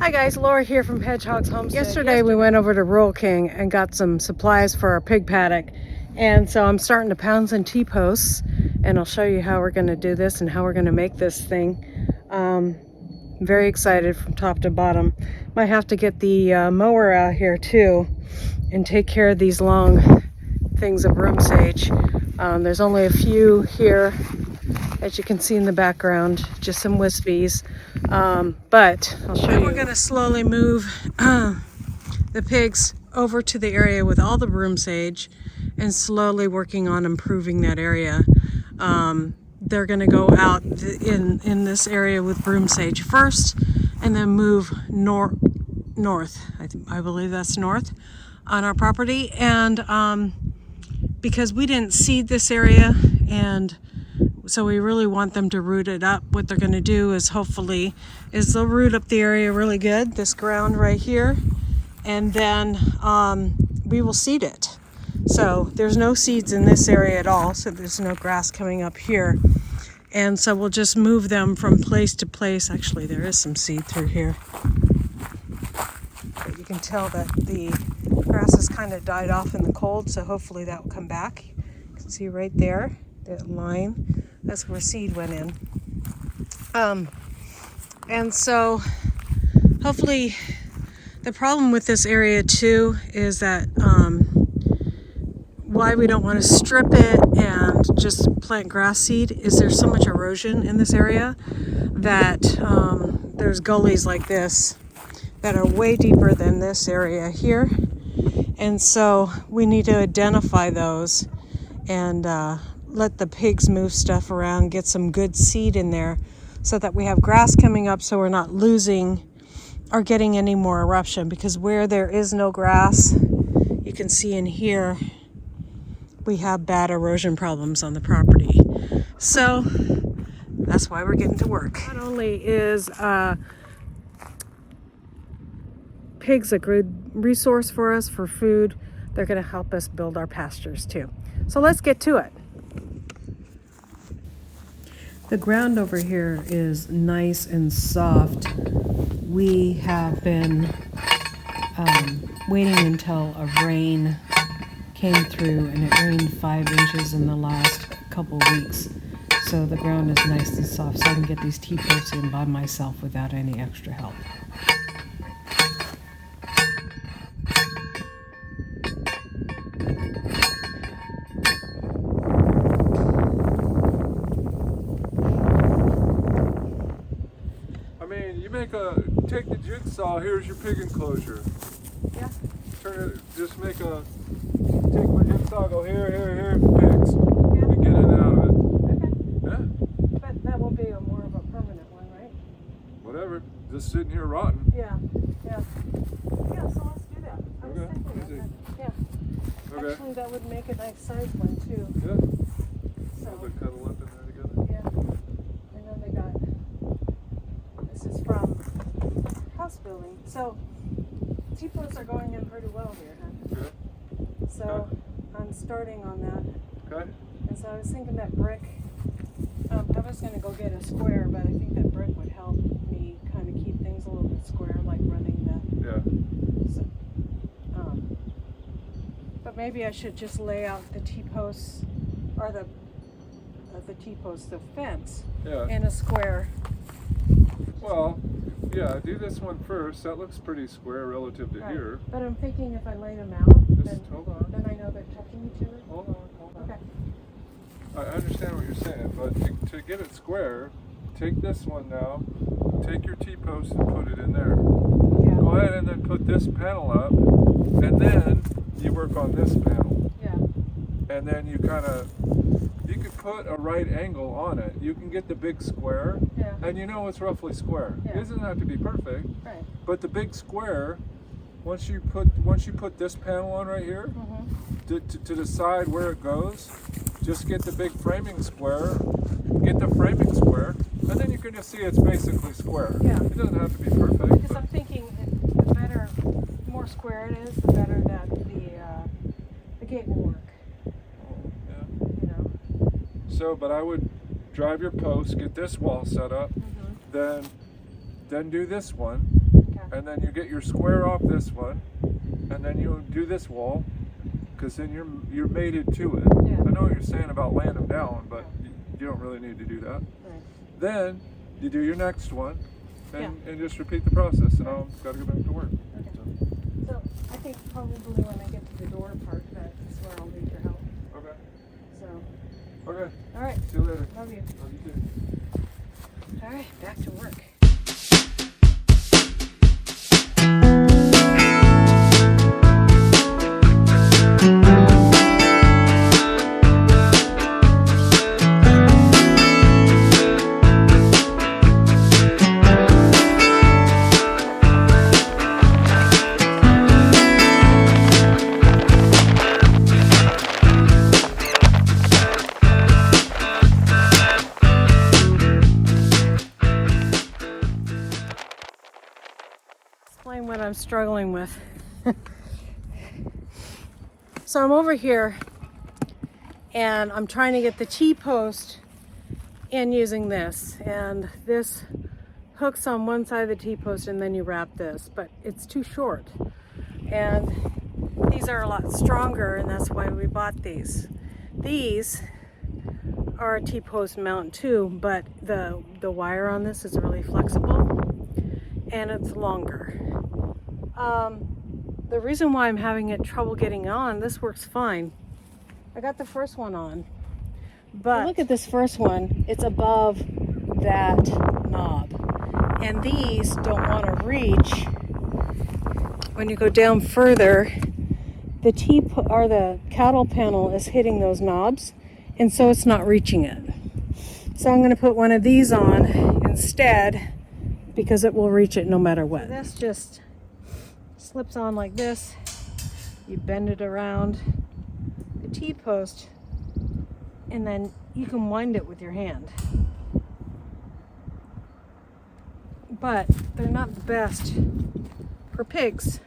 Hi guys, Laura here from Hedgehog's Homestead. Yesterday we went over to Rural King and got some supplies for our pig paddock. And so I'm starting to pound some T-posts and I'll show you how we're going to do this and how we're going to make this thing. I'm very excited from top to bottom. Might have to get the mower out here too and take care of these long things of room sage. There's only a few here, as you can see in the background, just some wispies. But I'll show you. We're going to slowly move the pigs over to the area with all the broom sage and slowly working on improving that area. They're going to go out in this area with broom sage first and then move north. I believe that's north on our property. And because we didn't seed this area, and so we really want them to root it up. What they're going to do is hopefully they'll root up the area really good, this ground right here, and then we will seed it. So there's no seeds in this area at all, so there's no grass coming up here. And so we'll just move them from place to place. Actually, there is some seed through here. But you can tell that the grass has kind of died off in the cold, so hopefully that will come back. You can see right there, that line. That's where seed went in. And so hopefully the problem with this area too is that why we don't want to strip it and just plant grass seed is there's so much erosion in this area that there's gullies like this that are way deeper than this area here. And so we need to identify those and let the pigs move stuff around, get some good seed in there so that we have grass coming up so we're not losing or getting any more eruption, because where there is no grass, you can see in here, we have bad erosion problems on the property. So that's why we're getting to work. Not only is pigs a good resource for us for food, they're going to help us build our pastures too. So let's get to it. The ground over here is nice and soft. We have been waiting until a rain came through, and it rained 5 inches in the last couple weeks. So the ground is nice and soft, so I can get these T-posts in by myself without any extra help. Take the jigsaw, here's your pig enclosure. Yeah. Turn it, just take my jigsaw, go here, pigs. Yeah. And get it out of it. Okay. Yeah. But that will be more of a permanent one, right? Whatever, just sitting here rotting. Yeah, yeah. Yeah, so let's do that. I was Okay, thinking easy. of that. Yeah. Okay. Actually, that would make a nice size one too. Yeah. So, They cuddle up in there together. yeah. I know they got, this is from house building. So T-posts are going in pretty well here, huh? Yeah. So Okay. I'm starting on that. Okay. And so I was thinking that brick, I was going to go get a square, but I think that brick would help me kind of keep things a little bit square, like running the, Yeah. so, but maybe I should just lay out the T-posts, or the T-posts, the fence, Yeah. in a square. Well, yeah, do this one first. That looks pretty square relative to Right. here. But I'm thinking if I lay them out, Just hold on. then I know they're touching each other. Hold on. Okay. I understand what you're saying, but to get it square, take this one now, take your T-post and put it in there. Yeah. Go ahead and then put this panel up, and then you work on this panel. Yeah. And then you could put a right angle on it. You can get the big square, Yeah. and you know it's roughly square. Yeah. It doesn't have to be perfect, Right. but the big square, once you put this panel on right here, to decide where it goes, just get the big framing square, get the framing square, and then you can just see it's basically square. Yeah. It doesn't have to be perfect. Because but- I'm thinking the better, more square it is, the better that the gate will work. Yeah. You know. So, but I would drive your post, get this wall set up, then do this one, Okay. And then you get your square off this one, and then you do this wall, because then you're mated to it. Yeah. I know what you're saying about laying them down, but you don't really need to do that. Right. Then you do your next one, and just repeat the process, and I'll got to go back to work. Okay. So I think probably when I get to the door part, that's where I'll need your help. Okay. So. Okay. All right. See you later. Love you. Love you too. All right. Back to work. Explain what I'm struggling with. So I'm over here and I'm trying to get the T-post in using this, and this hooks on one side of the T-post and then you wrap this, but it's too short, and these are a lot stronger, and that's why we bought these. These are a T-post mount too, but the wire on this is really flexible and it's longer. The reason why I'm having trouble getting on, this works fine. I got the first one on, but look at this first one. It's above that knob, and these don't want to reach. When you go down further, the cattle panel is hitting those knobs, and so it's not reaching it. So I'm going to put one of these on instead, because it will reach it no matter what. So this just slips on like this. You bend it around the T-post, and then you can wind it with your hand. But they're not the best for pigs.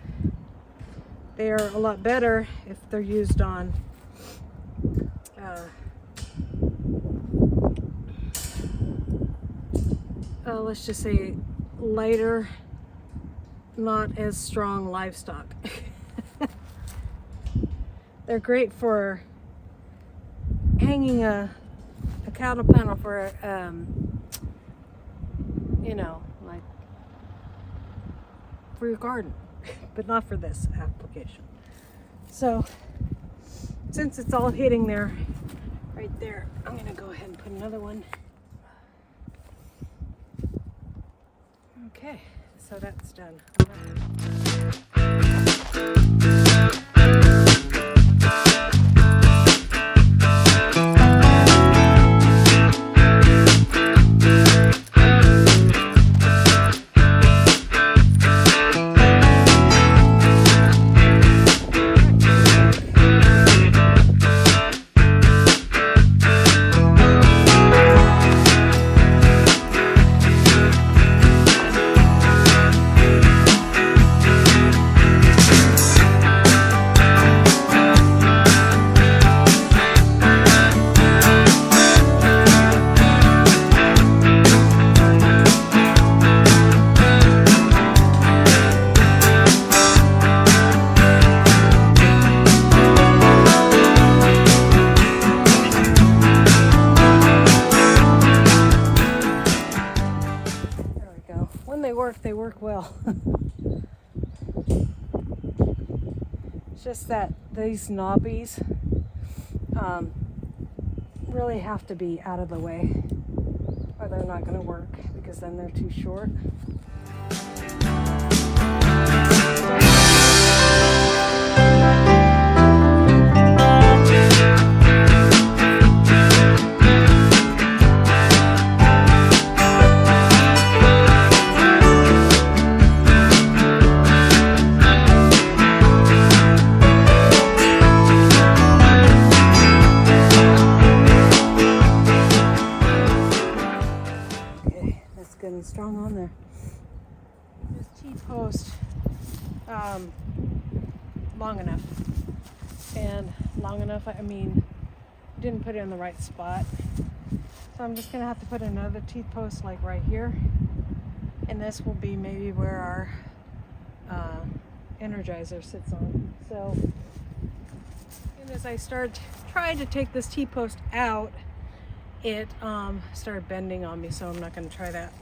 They are a lot better if they're used on let's just say lighter, not as strong livestock. They're great for hanging a cattle panel for like for your garden, but not for this application. So since it's all hitting there, right there, I'm gonna go ahead and put another one. Okay, so that's done. They work well. It's just that these knobbies really have to be out of the way, or they're not going to work, because then they're too short. Strong on there. This T-post long enough, and long enough, I mean, didn't put it in the right spot, so I'm just gonna have to put another T-post like right here, and this will be maybe where our Energizer sits on. So as I tried to take this T-post out, it started bending on me, so I'm not going to try that.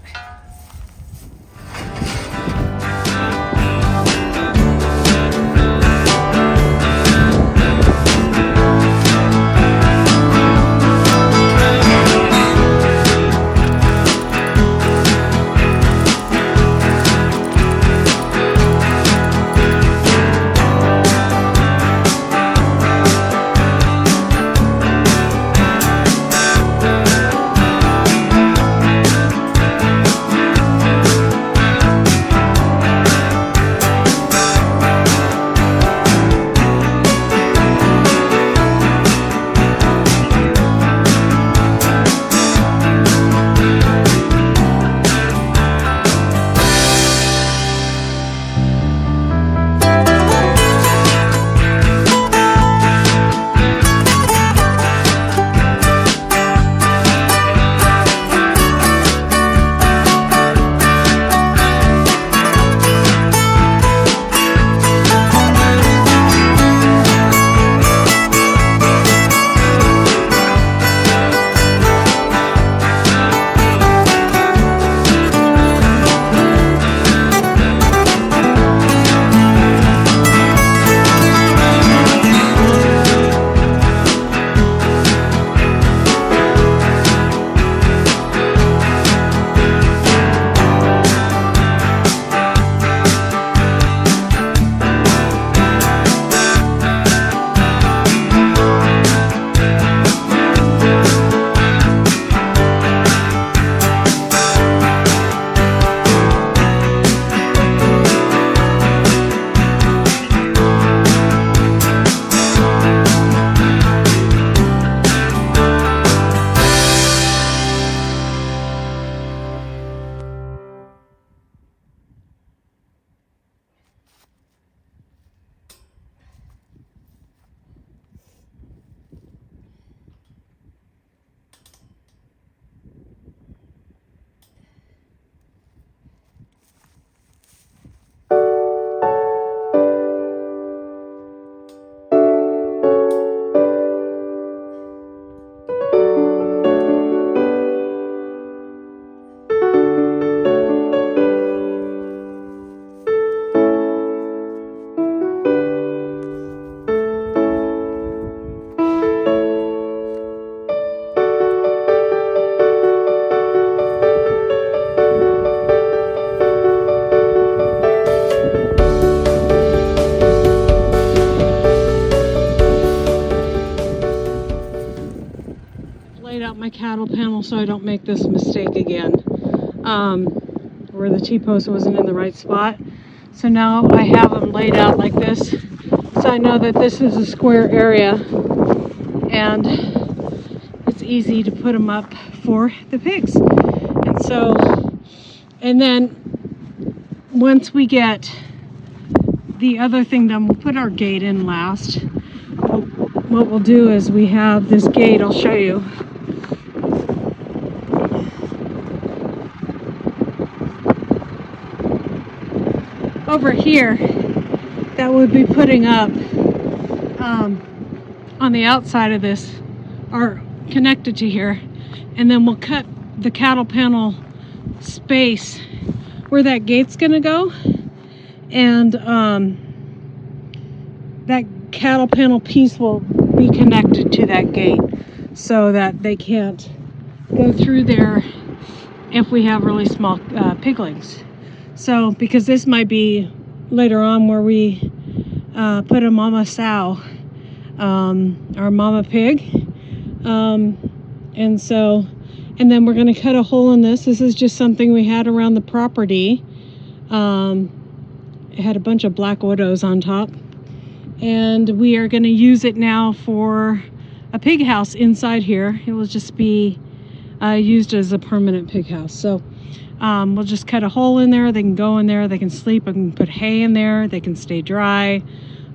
My cattle panel so I don't make this mistake again, where the T-post wasn't in the right spot. So now I have them laid out like this, so I know that this is a square area and it's easy to put them up for the pigs. And then once we get the other thing done, we'll put our gate in last. What we'll do is we have this gate, I'll show you. Over here that we'll be putting up on the outside of this, or connected to here, and then we'll cut the cattle panel space where that gate's gonna go, and that cattle panel piece will be connected to that gate so that they can't go through there if we have really small piglings. So, because this might be later on where we put a mama sow, or mama pig, and then we're going to cut a hole in this. This is just something we had around the property. It had a bunch of black widows on top, and we are going to use it now for a pig house inside here. It will just be used as a permanent pig house. So we'll just cut a hole in there. They can go in there, they can sleep, I can put hay in there, they can stay dry.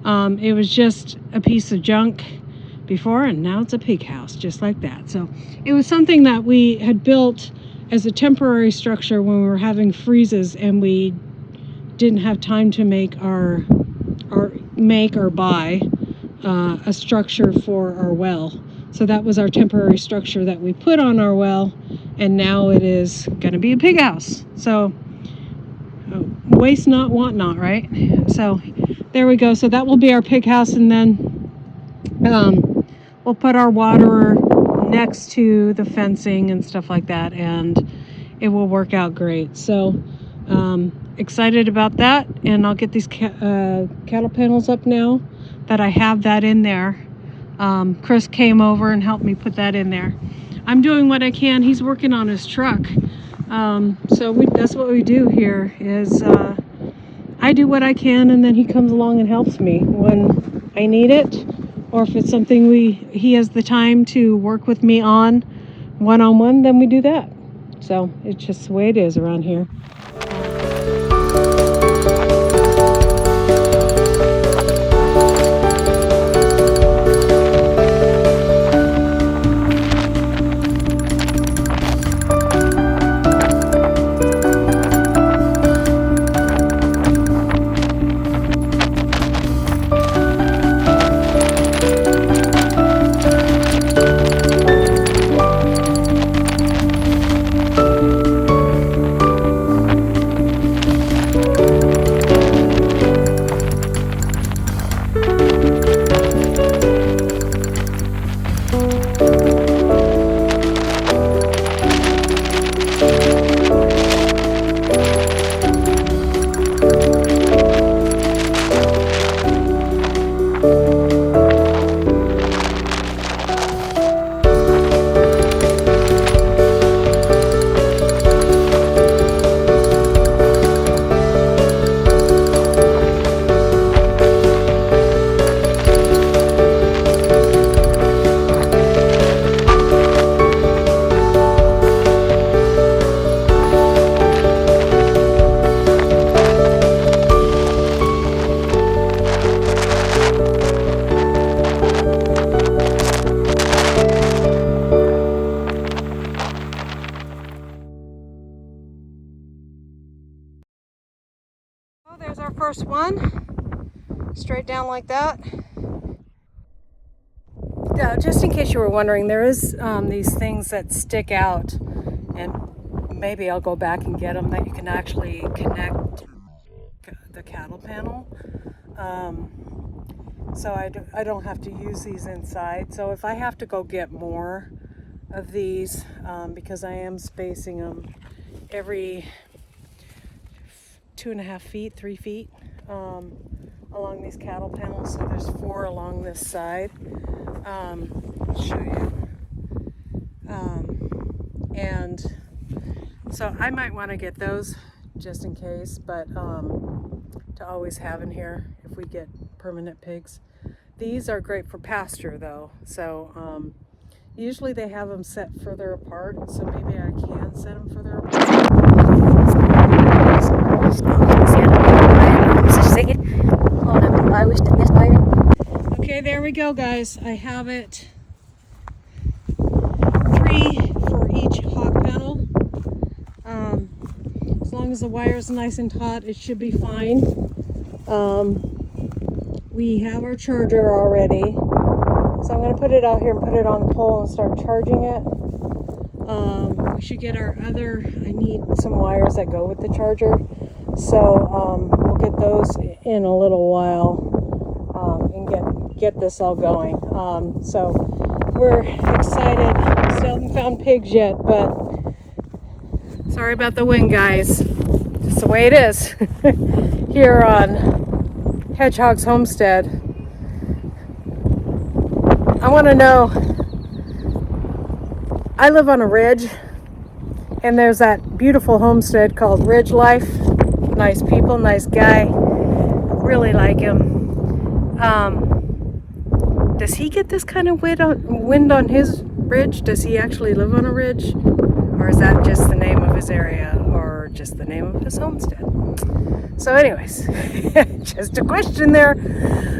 It was just a piece of junk before, and now it's a pig house, just like that. So it was something that we had built as a temporary structure when we were having freezes, and we didn't have time to make or buy a structure for our well. So that was our temporary structure that we put on our well, and now it is going to be a pig house. So waste not, want not, right? So there we go. So that will be our pig house, and then we'll put our waterer next to the fencing and stuff like that, and it will work out great. So excited about that, and I'll get these cattle panels up now that I have that in there. Chris came over and helped me put that in there. I'm doing what I can. He's working on his truck. So that's what we do here is I do what I can, and then he comes along and helps me when I need it, or if it's something he has the time to work with me on one-on-one, then we do that. So it's just the way it is around here. There's our first one, straight down like that. Just in case you were wondering, there is these things that stick out, and maybe I'll go back and get them, that you can actually connect the cattle panel. So I don't have to use these inside. So if I have to go get more of these, because I am spacing them every 2.5 feet, 3 feet along these cattle panels. So there's 4 along this side. I'll show you. And so I might want to get those just in case, but to always have in here if we get permanent pigs. These are great for pasture though. So usually they have them set further apart, so maybe I can set them further apart. Okay, there we go, guys. I have it 3 for each hog panel. As long as the wire is nice and taut, it should be fine. We have our charger already, so I'm going to put it out here and put it on the pole and start charging it. We should get our other, I need some wires that go with the charger, so we'll get those in a little while and get this all going. So we're excited. Still haven't found pigs yet, but sorry about the wind, guys. Just the way it is here on Hedgehog's Homestead. I want to know, I live on a ridge, and there's that beautiful homestead called Ridge Life. Nice people, nice guy. Really like him. Does he get this kind of wind on his ridge? Does he actually live on a ridge? Or is that just the name of his area, or just the name of his homestead? So anyways, just a question there.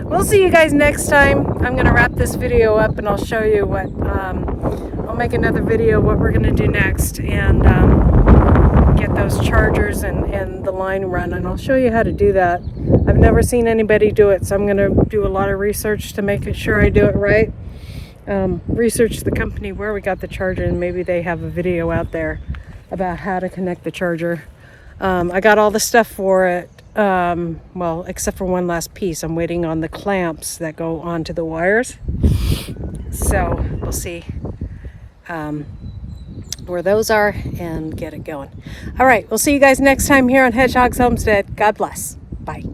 We'll see you guys next time. I'm going to wrap this video up, and I'll show you what, I'll make another video what we're going to do next. And get those chargers and the line run, and I'll show you how to do that. I've never seen anybody do it, so I'm going to do a lot of research to make sure I do it right. Research the company where we got the charger, and maybe they have a video out there about how to connect the charger. I got all the stuff for it, well, except for one last piece. I'm waiting on the clamps that go onto the wires. So we'll see where those are and get it going. All right, we'll see you guys next time here on Hedgehog's Homestead. God bless. Bye.